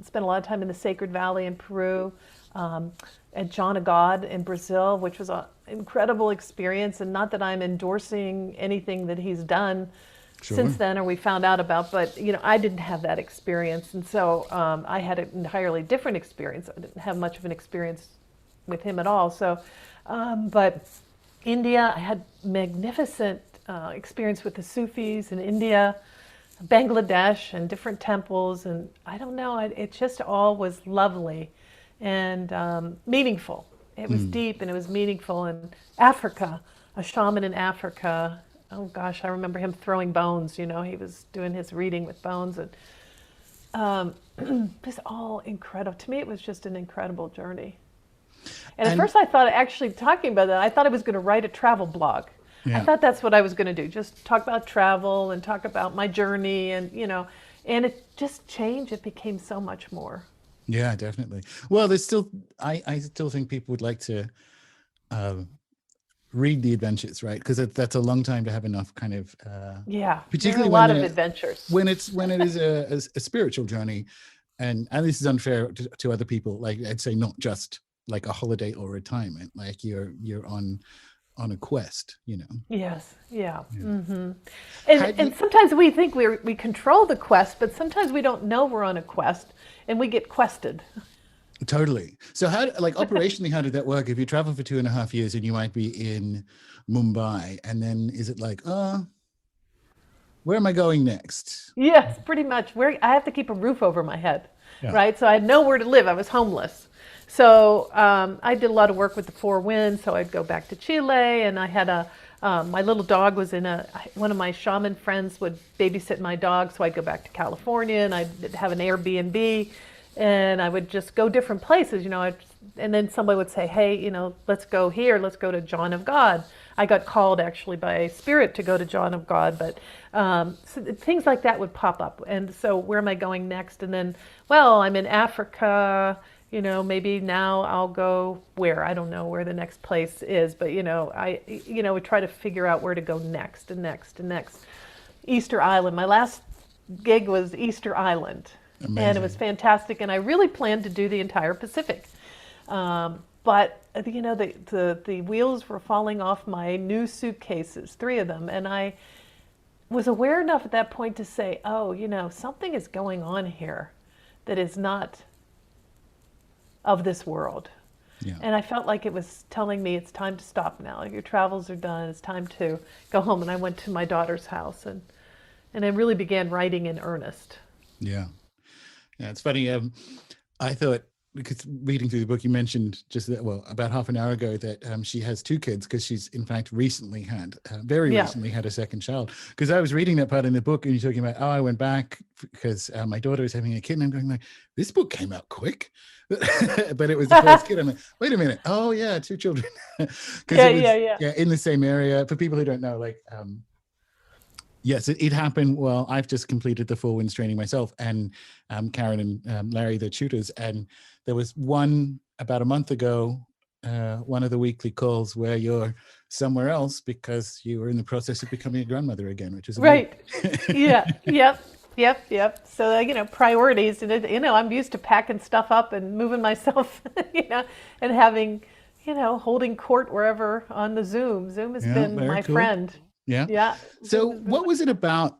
spent a lot of time in the Sacred Valley in Peru, at John of God in Brazil, which was an incredible experience. And not that I'm endorsing anything that he's done since then or we found out about, but I didn't have that experience. And so I had an entirely different experience. I didn't have much of an experience with him at all. So, but India, I had magnificent experience with the Sufis in India, Bangladesh and different temples. And I don't know, it just all was lovely and meaningful. It was deep and it was meaningful. And Africa, a shaman in Africa, oh gosh, I remember him throwing bones. He was doing his reading with bones, and just all incredible. To me, it was just an incredible journey. And at first, I thought, actually talking about that, I thought I was going to write a travel blog. I thought that's what I was going to do, just talk about travel and talk about my journey, and and it just changed. It became so much more. Yeah, definitely. Well, there's still, I still think people would like to read the adventures, right? Because that's a long time to have enough kind of there are particularly a lot of adventures when it is a spiritual journey, and this is unfair to other people. Like I'd say, not just like a holiday or retirement. Like you're on on a quest, you know. Yes, yeah. Yeah. And Had you, and sometimes we think we control the quest, but sometimes we don't know we're on a quest and we get quested. totally. So how, like operationally, how did that work? If you travel for 2.5 years and you might be in Mumbai, and then is it like, where am I going next? Yes, pretty much. Where I have to keep a roof over my head, Yeah. right? So I had nowhere to live. I was homeless. So I did a lot of work with the Four Winds. So I'd go back to Chile, and I had my little dog was in one of my shaman friends would babysit my dog. So I'd go back to California, and I'd have an Airbnb, and I would just go different places, you know. And then somebody would say, hey, you know, let's go here. Let's go to John of God. I got called actually by spirit to go to John of God, but so things like that would pop up. And so where am I going next? And then, well, I'm in Africa, you know, maybe now I'll go where? I don't know where the next place is, but you know, would try to figure out where to go next and next and next. Easter Island. My last gig was Easter Island. Amazing. And it was fantastic. And I really planned to do the entire Pacific. But you know, the wheels were falling off my new suitcases, 3 of them, and I was aware enough at that point to say, oh, you know, something is going on here that is not of this world. Yeah. And I felt like it was telling me it's time to stop now. Your travels are done. It's time to go home. And I went to my daughter's house and I really began writing in earnest. Yeah. Yeah. It's funny. I thought, because reading through the book, you mentioned just that, well, about half an hour ago that she has 2 kids because she's in fact recently had, recently had a second child. Because I was reading that part in the book and you're talking about, I went back because my daughter was having a kid, and I'm going like, this book came out quick. But it was the first kid. I'm like, wait a minute. Oh yeah, 2 children. Yeah, in the same area. For people who don't know, like, yes, it happened. Well, I've just completed the Four Winds training myself, and Karen and Larry, the tutors, and there was one about a month ago, one of the weekly calls where you're somewhere else because you were in the process of becoming a grandmother again, which is amazing. Right. Yeah. Yep. So, you know, priorities, and you know, I'm used to packing stuff up and moving myself, you know, and having, you know, holding court wherever on the Zoom. Zoom has been my friend. Yeah. Yeah. So what was it about?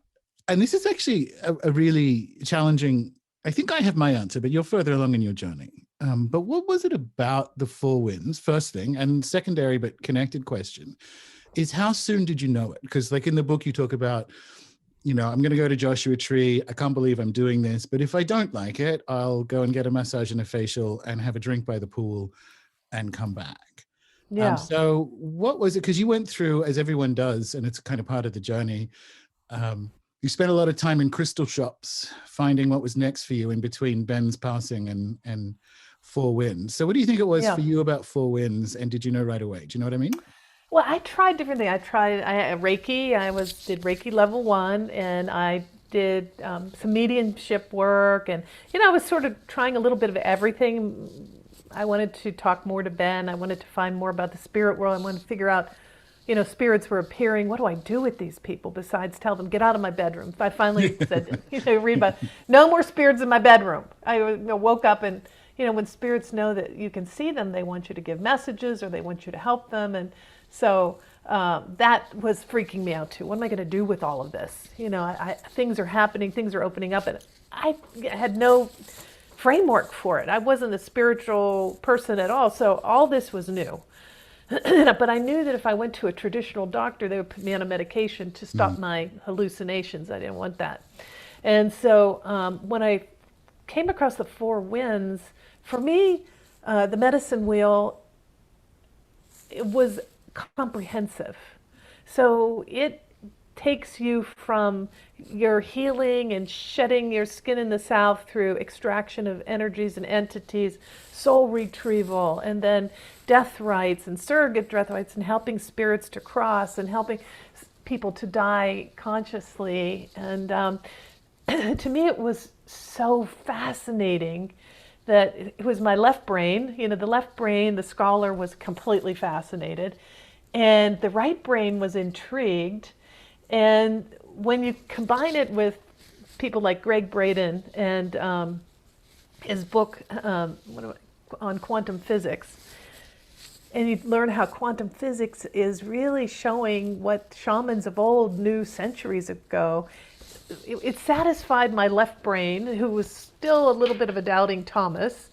And this is actually a really challenging, I think I have my answer, but you're further along in your journey. But what was it about the Four Winds, first thing, and secondary but connected question, is how soon did you know it? Because like in the book you talk about, you know, I'm going to go to Joshua Tree. I can't believe I'm doing this. But if I don't like it, I'll go and get a massage and a facial and have a drink by the pool and come back. Yeah. So what was it? Because you went through, as everyone does, and it's kind of part of the journey. You spent a lot of time in crystal shops, finding what was next for you in between Ben's passing and Four Winds. So what do you think it was for you about Four Winds? And did you know right away? Do you know what I mean? Well, I tried different things. I Reiki. Did Reiki level 1, and I did some mediumship work, and you know, I was sort of trying a little bit of everything. I wanted to talk more to Ben. I wanted to find more about the spirit world. I wanted to figure out, you know, spirits were appearing. What do I do with these people besides tell them, get out of my bedroom? I finally said, you know, read about no more spirits in my bedroom. I woke up and, you know, when spirits know that you can see them, they want you to give messages or they want you to help them. And so that was freaking me out too. What am I going to do with all of this? You know, things are happening, things are opening up, and I had no framework for it. I wasn't a spiritual person at all, so all this was new. But I knew that if I went to a traditional doctor, they would put me on a medication to stop my hallucinations. I didn't want that. And so when I came across the Four Winds, for me, the medicine wheel, it was comprehensive. So it takes you from your healing and shedding your skin in the south through extraction of energies and entities, soul retrieval, and then death rites and surrogate death rites, and helping spirits to cross and helping people to die consciously. And to me, it was so fascinating that it was my left brain, you know, the left brain, the scholar was completely fascinated, and the right brain was intrigued. And when you combine it with people like Greg Braden and his book on quantum physics, and you learn how quantum physics is really showing what shamans of old knew centuries ago. It satisfied my left brain, who was still a little bit of a doubting Thomas,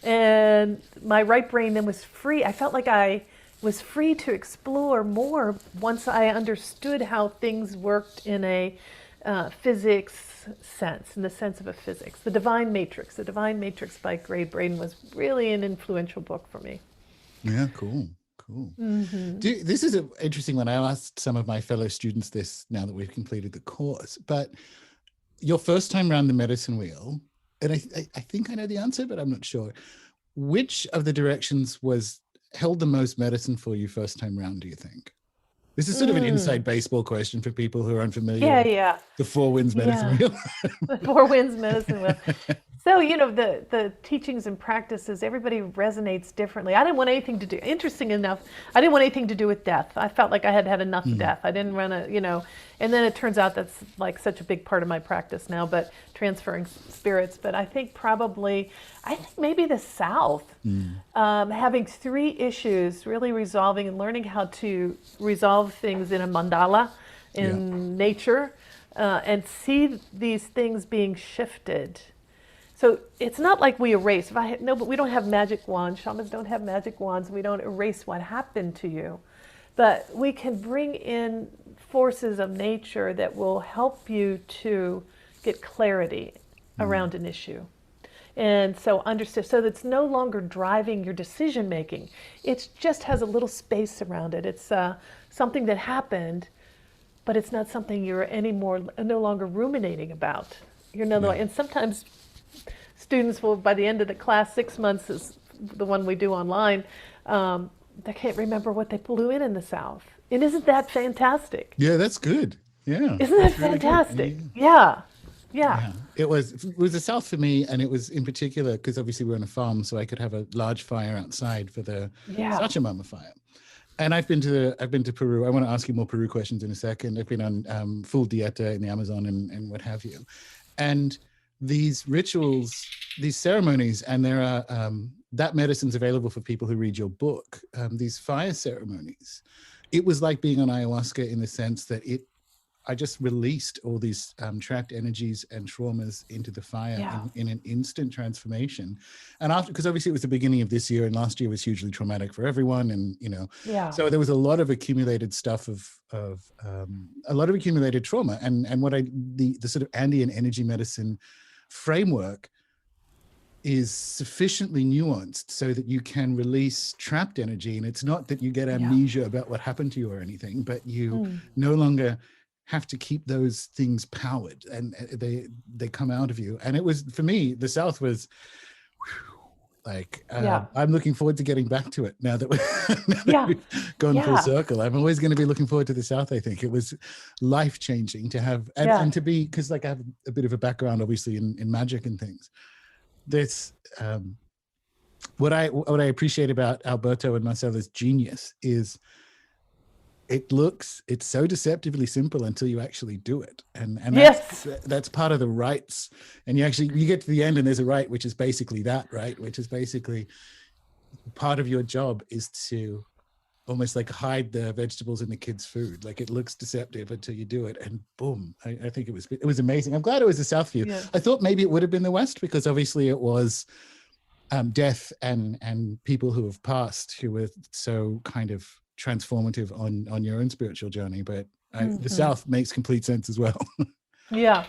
and my right brain then was free. I felt like I was free to explore more once I understood how things worked in a physics sense, in the sense of a physics. The Divine Matrix by Gray Braden was really an influential book for me. Yeah, cool. This is an interesting one. I asked some of my fellow students this now that we've completed the course, but your first time around the medicine wheel, and I think I know the answer, but I'm not sure. Which of the directions held the most medicine for you first time round, do you think? This is sort of an inside baseball question for people who are unfamiliar with the Four Winds medicine wheel. The Four Winds medicine wheel. So, the teachings and practices, everybody resonates differently. I didn't want anything to do, interesting enough, I didn't want anything to do with death. I felt like I had had enough death. I didn't want to, and then it turns out that's like such a big part of my practice now, but transferring spirits. But I think maybe the South, having 3 issues, really resolving and learning how to resolve things in a mandala, in nature, and see these things being shifted. So it's not like we erase. But we don't have magic wands. Shamans don't have magic wands. We don't erase what happened to you. But we can bring in forces of nature that will help you to get clarity around an issue. And so understand, so it's no longer driving your decision making. It just has a little space around it. It's something that happened, but it's not something you're no longer ruminating about. And sometimes students will, by the end of the class, 6 months is the one we do online, they can't remember what they blew in the South. And isn't that fantastic? Yeah, that's good. Yeah. Isn't that fantastic? Really yeah. It was the South for me, and it was in particular because obviously we're on a farm, so I could have a large fire outside for the Sachamama fire. And I've been to Peru. I want to ask you more Peru questions in a second. I've been on full dieta in the Amazon and what have you. And these rituals, these ceremonies, and there are that medicine's available for people who read your book. These fire ceremonies, it was like being on ayahuasca in the sense that I just released all these trapped energies and traumas into the fire in an instant transformation. And because obviously it was the beginning of this year, and last year was hugely traumatic for everyone, and so there was a lot of accumulated stuff of a lot of accumulated trauma. And what the sort of Andean energy medicine framework is sufficiently nuanced so that you can release trapped energy, and it's not that you get amnesia about what happened to you or anything, but you no longer have to keep those things powered, and they come out of you. And it was, for me, the South was I'm looking forward to getting back to it now that we've gone full circle. I'm always going to be looking forward to the South. I think it was life-changing to have and to be, because I have a bit of a background obviously in magic and things. This what I appreciate about Alberto and Marcela's genius is it's so deceptively simple until you actually do it. And that's part of the rites. And you get to the end and there's a rite, which is basically that, right? Which is basically part of your job is to almost like hide the vegetables in the kids' food. Like, it looks deceptive until you do it, and boom. I think it was amazing. I'm glad it was the South for you. Yeah. I thought maybe it would have been the West, because obviously it was death and people who have passed who were so kind of transformative on your own spiritual journey, but the South makes complete sense as well. yeah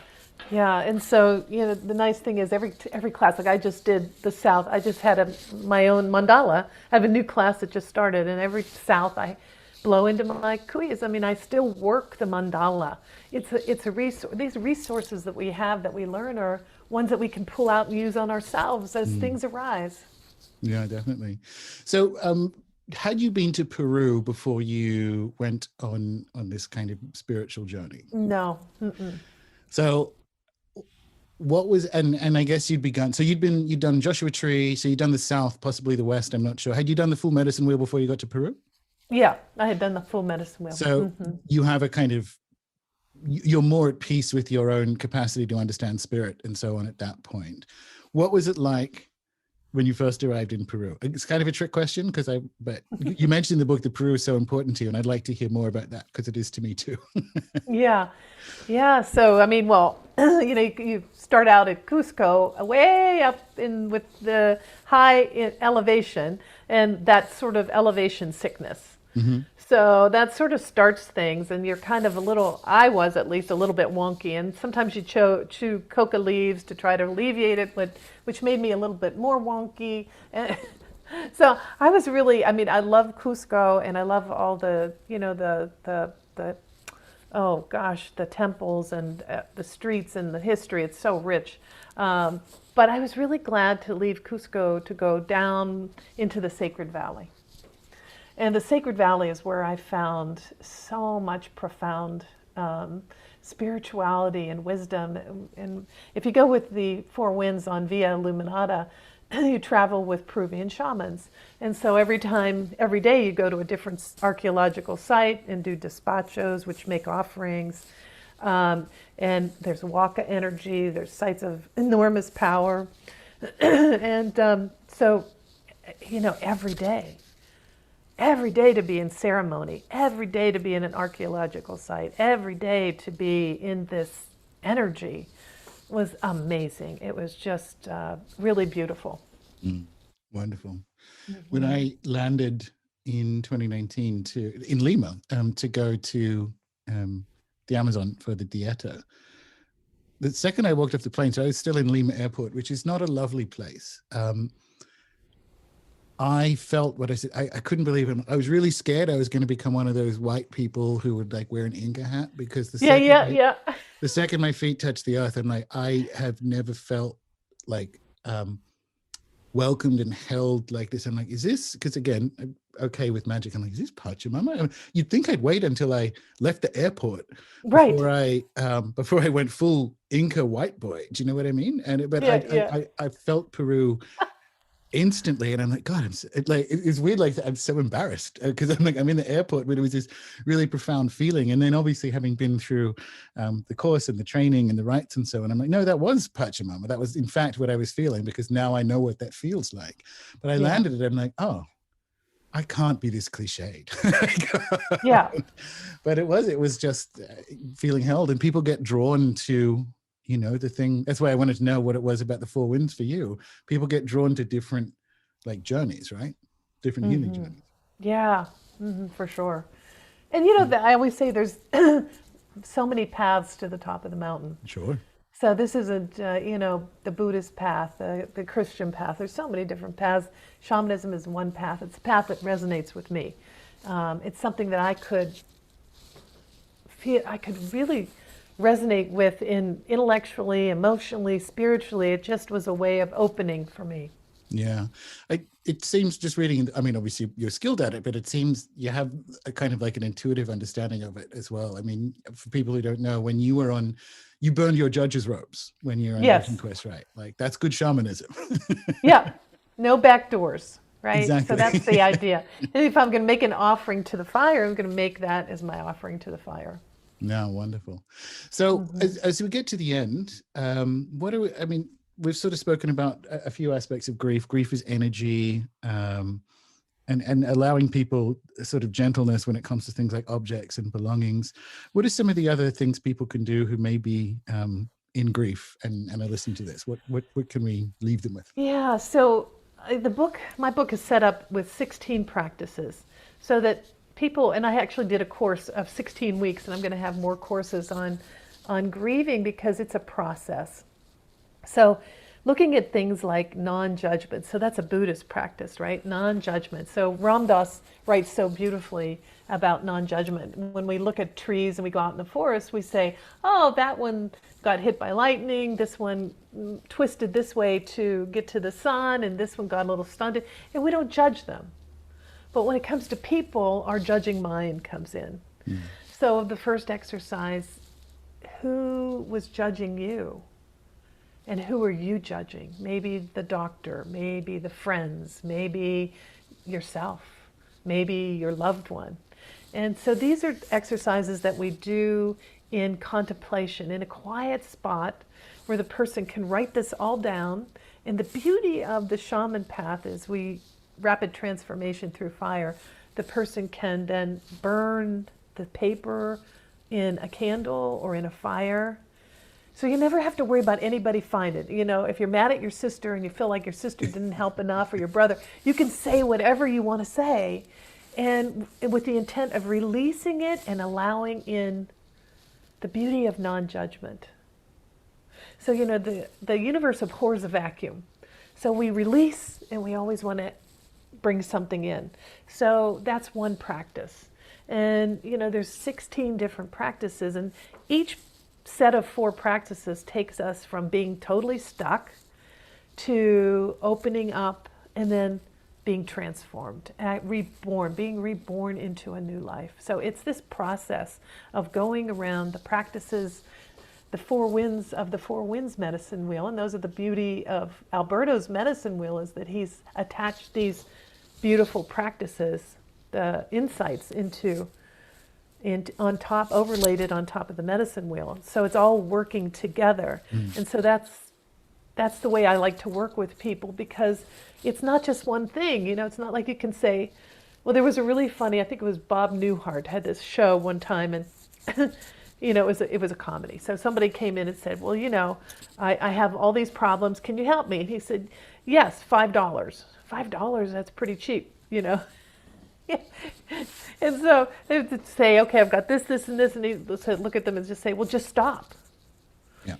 And so the nice thing is every class, like I just did the South, I just had my own mandala. I have a new class that just started, and every South I blow into my kuyas. I mean, I still work the mandala. It's a resource. These resources that we have, that we learn, are ones that we can pull out and use on ourselves as things arise. Yeah, definitely. So had you been to Peru before you went on this kind of spiritual journey? No. So what was, and I guess you'd done Joshua Tree, so you'd done the South, possibly the West, I'm not sure. Had you done the full medicine wheel before you got to Peru? Yeah, I had done the full medicine wheel. So you have a kind of, you're more at peace with your own capacity to understand spirit and so on at that point. What was it like when you first arrived in Peru? It's kind of a trick question but you mentioned in the book that Peru is so important to you, and I'd like to hear more about that because it is to me too. Yeah, yeah. So I mean, well, you start out at Cusco, way up in with the elevation, and that sort of elevation sickness. Hmm. So that sort of starts things, and you're kind of I was at least a little bit wonky, and sometimes you chew coca leaves to try to alleviate it, which made me a little bit more wonky. And so I was really, I mean, I love Cusco, and I love all the, the oh gosh, the temples and the streets and the history. It's so rich. But I was really glad to leave Cusco to go down into the Sacred Valley. And the Sacred Valley is where I found so much profound spirituality and wisdom. And if you go with the Four Winds on Via Illuminata, you travel with Peruvian shamans. And so every day you go to a different archaeological site and do despachos, which make offerings. And there's Waka energy, there's sites of enormous power. And so, every day to be in ceremony, every day to be in an archaeological site, every day to be in this energy was amazing. It was just really beautiful. Wonderful. When I landed in 2019 in Lima to go to the Amazon for the Dieta, the second I walked off the plane, so I was still in Lima Airport, which is not a lovely place. I felt what I said. I couldn't believe it. I was really scared I was going to become one of those white people who would like wear an Inca hat, because the second my feet touched the earth, I'm like, I have never felt like welcomed and held like this. I'm like, is this, because again, I'm okay with magic. I'm like, is this Pachamama? I mean, you'd think I'd wait until I left the airport before I went full Inca white boy. Do you know what I mean? I felt Peru instantly, and I'm like, God, it's weird, like I'm so embarrassed because I'm in the airport, but it was this really profound feeling. And then obviously having been through the course and the training and the rites and so on, I'm like, no, that was Pachamama. That was in fact what I was feeling, because now I know what that feels like. But I landed it, I'm like, oh, I can't be this cliched. But it was just feeling held, and people get drawn to the thing. That's why I wanted to know what it was about the Four Winds for you. People get drawn to different journeys, right? Different healing journeys. Yeah, for sure. And I always say there's so many paths to the top of the mountain. Sure. So this isn't, the Buddhist path, the Christian path. There's so many different paths. Shamanism is one path. It's a path that resonates with me. It's something that I could really resonate with intellectually, emotionally, spiritually. It just was a way of opening for me. Yeah. It seems, just reading, I mean, obviously you're skilled at it, but it seems you have a kind of like an intuitive understanding of it as well. I mean, for people who don't know, when you burned your judge's robes when you're on Vision Quest, right? Like, that's good shamanism. Yeah. No back doors, right? Exactly. So that's the idea. And if I'm going to make an offering to the fire, I'm going to make that as my offering to the fire. No, wonderful. So as we get to the end, we've sort of spoken about a few aspects of grief. Grief is energy, and allowing people a sort of gentleness when it comes to things like objects and belongings. What are some of the other things people can do who may be in grief and are listening to this? What can we leave them with? Yeah, so my book is set up with 16 practices so that people, and I actually did a course of 16 weeks, and I'm going to have more courses on grieving, because it's a process. So looking at things like non-judgment, so that's a Buddhist practice, right? Non-judgment. So Ram Dass writes so beautifully about non-judgment. When we look at trees and we go out in the forest, we say, oh, that one got hit by lightning, this one twisted this way to get to the sun, and this one got a little stunted, and we don't judge them. But when it comes to people, our judging mind comes in. So the first exercise, who was judging you? And who are you judging? Maybe the doctor, maybe the friends, maybe yourself, maybe your loved one. And so these are exercises that we do in contemplation, in a quiet spot where the person can write this all down. And the beauty of the shaman path is rapid transformation through fire. The person can then burn the paper in a candle or in a fire. So you never have to worry about anybody find it. You know, if you're mad at your sister and you feel like your sister didn't help enough, or your brother, you can say whatever you want to say, and with the intent of releasing it and allowing in the beauty of non-judgment. So, you know, the universe abhors a vacuum. So we release, and we always want to bring something in. So that's one practice. And, you know, there's 16 different practices, and each set of 4 practices takes us from being totally stuck to opening up and then being transformed, being reborn into a new life. So it's this process of going around the practices, the 4 winds of the 4 winds medicine wheel. And those are the beauty of Alberto's medicine wheel, is that he's attached these beautiful practices, the insights into on top, overlaid it on top of the medicine wheel. So it's all working together. And so that's the way I like to work with people, because it's not just one thing. You know, it's not like you can say, well, there was a really funny, I think it was Bob Newhart had this show one time, and you know, it was a comedy. So somebody came in and said, well, you know, I have all these problems. Can you help me? And he said, yes, $5. $5, that's pretty cheap, you know. And so they would say, okay, I've got this, this, and this, and he would look at them and just say, well, just stop. Yeah.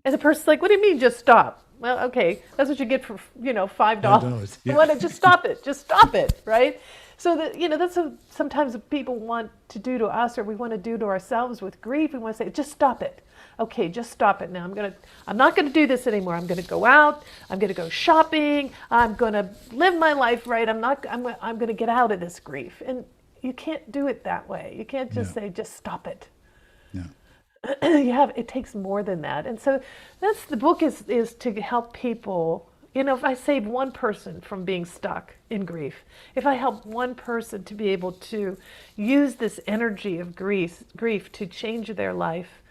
And the person's like, what do you mean, just stop? Well, okay, that's what you get for, you know, $5. Yeah. You want to just stop it, right? So that, you know, that's what sometimes people want to do to us, or we want to do to ourselves with grief. We want to say, just stop it. Okay, just stop it now. I'm not gonna do this anymore. I'm gonna go out. I'm gonna go shopping. I'm gonna live my life right. I'm gonna get out of this grief. And you can't do it that way. You can't just say, just stop it. No. It takes more than that. And so that's the book is to help people. You know, if I save one person from being stuck in grief, if I help one person to be able to use this energy of grief to change their life,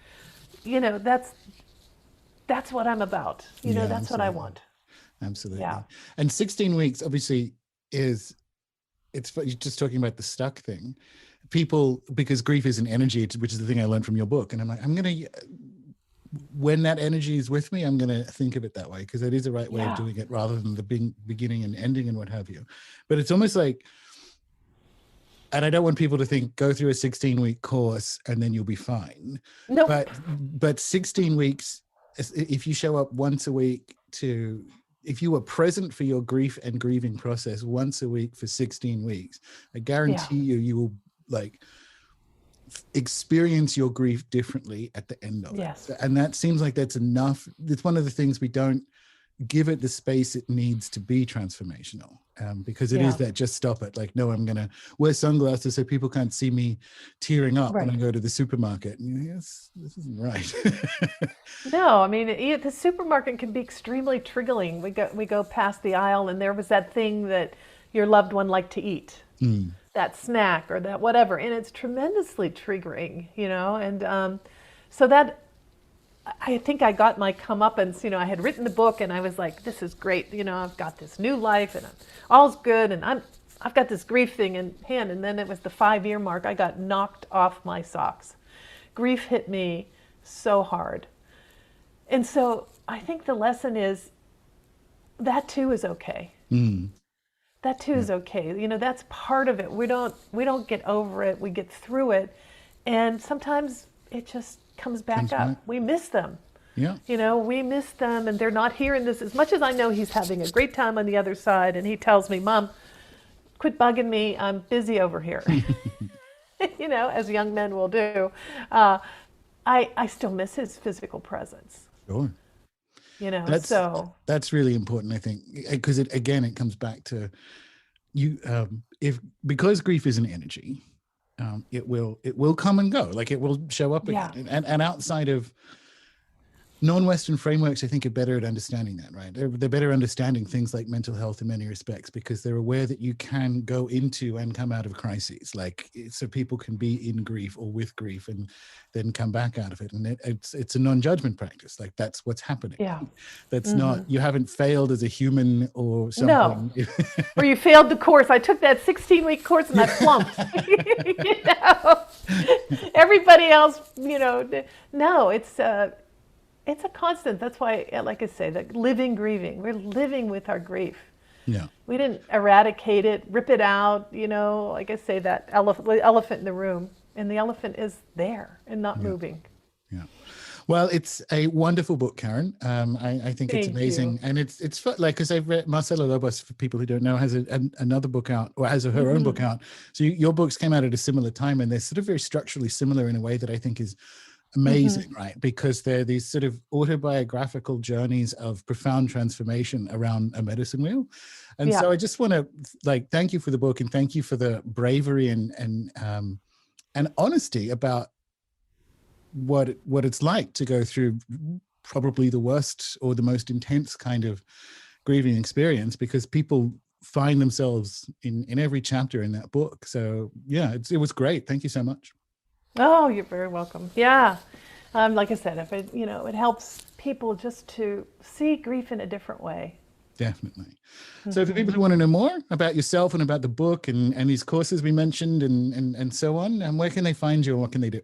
you know, that's what I'm about. You know, that's what I want. Absolutely. Yeah. And 16 weeks obviously you're just talking about the stuck thing. People, because grief is an energy, which is the thing I learned from your book. And I'm like, when that energy is with me, I'm going to think of it that way, because it is the right way of doing it, rather than the beginning and ending and what have you. But it's almost like, and I don't want people to think, go through a 16-week course and then you'll be fine. Nope. But 16 weeks, if you show up once a week if you were present for your grief and grieving process once a week for 16 weeks, I guarantee you will experience your grief differently at the end of it. And that seems like that's enough. It's one of the things we don't give it the space it needs to be transformational, because it is that just stop it. Like, no, I'm going to wear sunglasses so people can't see me tearing up when I go to the supermarket. And yes, this isn't right. No, I mean, the supermarket can be extremely triggering. We go past the aisle, and there was that thing that your loved one liked to eat, that snack or that whatever, and it's tremendously triggering, you know. And so that, I think I got my comeuppance. You know, I had written the book, and I was like, this is great. You know, I've got this new life, and all's good, and I've got this grief thing in hand. And then it was the 5-year mark. I got knocked off my socks. Grief hit me so hard. And so I think the lesson is that too is okay. That too is okay. You know, that's part of it. We don't get over it. We get through it. And sometimes it just comes back up. We miss them. Yeah. You know, we miss them, and they're not hearing this. As much as I know he's having a great time on the other side, and he tells me, Mom, quit bugging me. I'm busy over here. You know, as young men will do. I still miss his physical presence. Sure. You know, that's really important, I think, because it comes back to you. Because grief is an energy, it will come and go. Like, it will show up again. And outside of non-Western frameworks, I think, are better at understanding that, right? They're better understanding things like mental health in many respects because they're aware that you can go into and come out of crises, like so people can be in grief or with grief and then come back out of it. And it's a non-judgment practice. Like that's what's happening. Yeah. That's not, you haven't failed as a human or No. something. Or you failed the course. I took that 16-week course and I flunked. You know? Everybody else, no, it's a constant. That's why, like I say, the living grieving. We're living with our grief. Yeah. We didn't eradicate it, rip it out, like I say, that elephant in the room. And the elephant is there and not moving. Yeah. Well, it's a wonderful book, Karen. I think it's amazing. And it's fun, like, because I've read Marcela Lobos, for people who don't know, has another book out, or has her own book out. So your books came out at a similar time, and they're sort of very structurally similar in a way that I think is amazing, right? Because they're these sort of autobiographical journeys of profound transformation around a medicine wheel. And so I just want to thank you for the book, and thank you for the bravery and honesty about what it's like to go through probably the worst or the most intense kind of grieving experience, because people find themselves in every chapter in that book. So yeah, it was great. Thank you so much. Oh, you're very welcome. Yeah. Like I said, if it helps people just to see grief in a different way. Definitely. So for people who want to know more about yourself and about the book and these courses we mentioned and so on, and where can they find you and what can they do?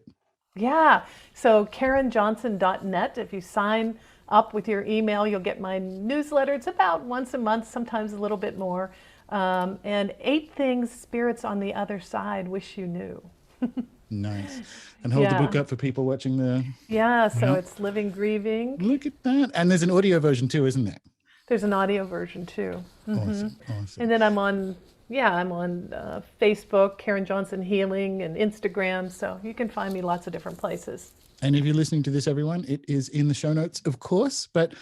Yeah. So KarenJohnson.net. If you sign up with your email, you'll get my newsletter. It's about once a month, sometimes a little bit more. And 8 things spirits on the other side wish you knew. Nice. And hold the book up for people watching the... Yeah, so it's Living Grieving. Look at that. And there's an audio version too, isn't there? There's an audio version too. Awesome. And then I'm on Facebook, Karen Johnson Healing, and Instagram. So you can find me lots of different places. And if you're listening to this, everyone, it is in the show notes, of course. But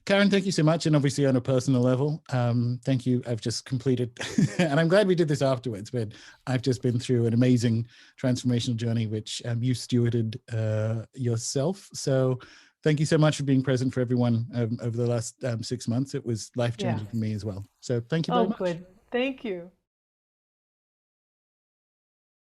Karen, thank you so much. And obviously on a personal level, thank you. I've just completed, and I'm glad we did this afterwards, but I've just been through an amazing transformational journey, which you stewarded yourself. So thank you so much for being present for everyone over the last 6 months. It was life-changing for me as well. So thank you very much. Oh, good. Thank you.